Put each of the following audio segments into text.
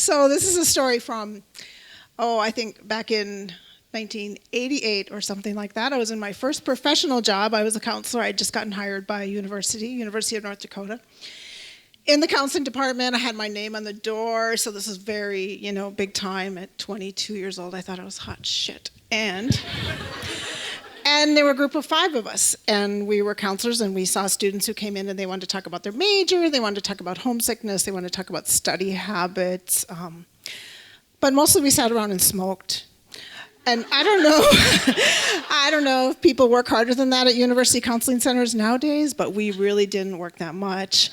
So this is a story from, I think back in 1988 or something like that. I was in my first professional job. I was a counselor. I had just gotten hired by University of North Dakota. In the counseling department, I had my name on the door, so this is very, big time. At 22 years old, I thought I was hot shit. And there were a group of 5 of us, and we were counselors, and we saw students who came in and they wanted to talk about their major, they wanted to talk about homesickness, they wanted to talk about study habits, but mostly we sat around and smoked. And I don't know if people work harder than that at university counseling centers nowadays, but we really didn't work that much.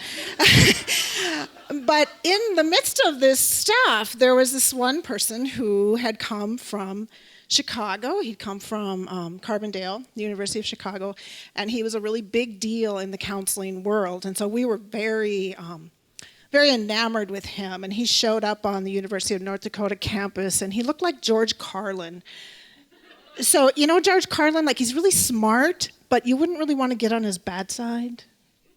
But in the midst of this stuff, there was this one person who had come from Chicago. He'd come from Carbondale, the University of Chicago, and he was a really big deal in the counseling world. And so we were very enamored with him, and he showed up on the University of North Dakota campus, and he looked like George Carlin. So, George Carlin, he's really smart, but you wouldn't really want to get on his bad side,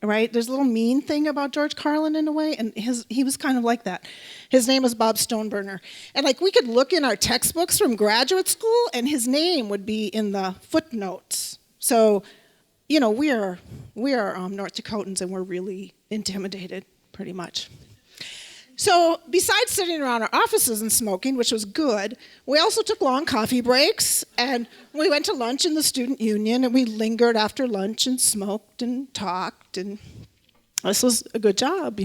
right? There's a little mean thing about George Carlin in a way, and he was kind of like that. His name was Bob Stoneburner. And, we could look in our textbooks from graduate school, and his name would be in the footnotes. So, we are North Dakotans, and we're really intimidated. Pretty much. So besides sitting around our offices and smoking, which was good, we also took long coffee breaks, and we went to lunch in the student union, and we lingered after lunch and smoked and talked, and this was a good job,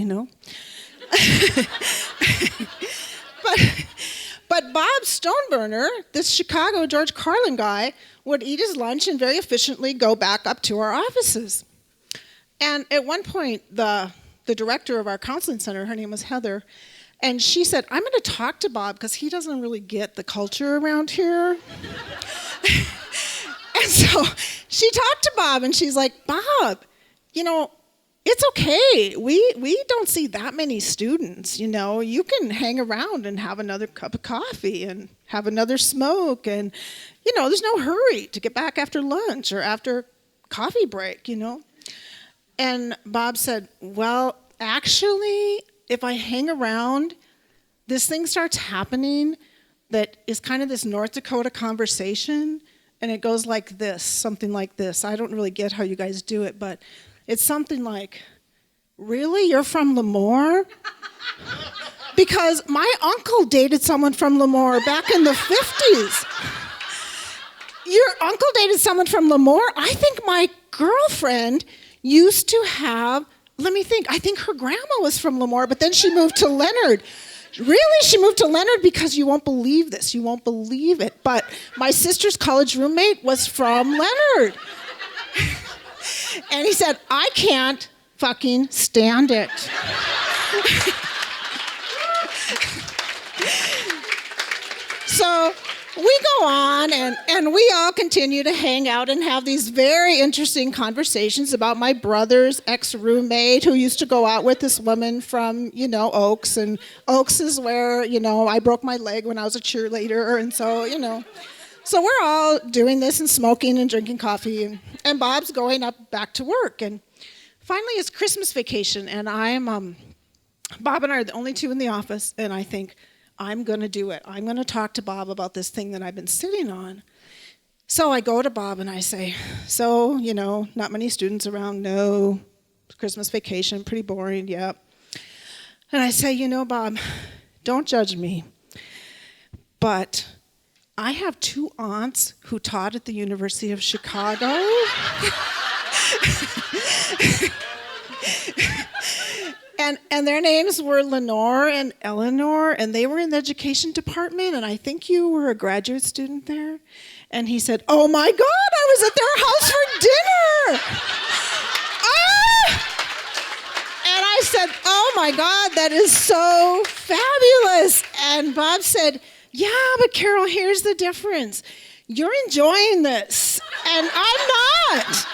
But Bob Stoneburner, this Chicago George Carlin guy, would eat his lunch and very efficiently go back up to our offices. And at one point, the director of our counseling center, her name was Heather, and she said, I'm going to talk to Bob because he doesn't really get the culture around here. And so she talked to Bob, and she's like, Bob, it's okay. We don't see that many students, You can hang around and have another cup of coffee and have another smoke, and, there's no hurry to get back after lunch or after coffee break, And Bob said, well, actually, if I hang around, this thing starts happening that is kind of this North Dakota conversation, and it goes like this, something like this. I don't really get how you guys do it, but it's something like, really, you're from Lemoore? Because my uncle dated someone from Lemoore back in the 50s. Your uncle dated someone from Lemoore? I think my girlfriend used to have, let me think, I think her grandma was from Lemoore, but then she moved to Leonard. Really? She moved to Leonard? Because you won't believe this. You won't believe it. But my sister's college roommate was from Leonard. And he said, I can't fucking stand it. So we go on, and we all continue to hang out and have these very interesting conversations about my brother's ex-roommate who used to go out with this woman from, Oaks. And Oaks is where, I broke my leg when I was a cheerleader. And so, So we're all doing this and smoking and drinking coffee. And Bob's going up back to work. And finally, it's Christmas vacation. And Bob and I are the only 2 in the office. And I think, I'm going to do it. I'm going to talk to Bob about this thing that I've been sitting on. So I go to Bob and I say, so, not many students around, no, Christmas vacation, pretty boring, yeah. And I say, Bob, don't judge me, but I have 2 aunts who taught at the University of Chicago. And their names were Lenore and Eleanor, and they were in the education department, and I think you were a graduate student there. And he said, oh my God, I was at their house for dinner. And I said, oh my God, that is so fabulous. And Bob said, yeah, but Carol, here's the difference. You're enjoying this, and I'm not.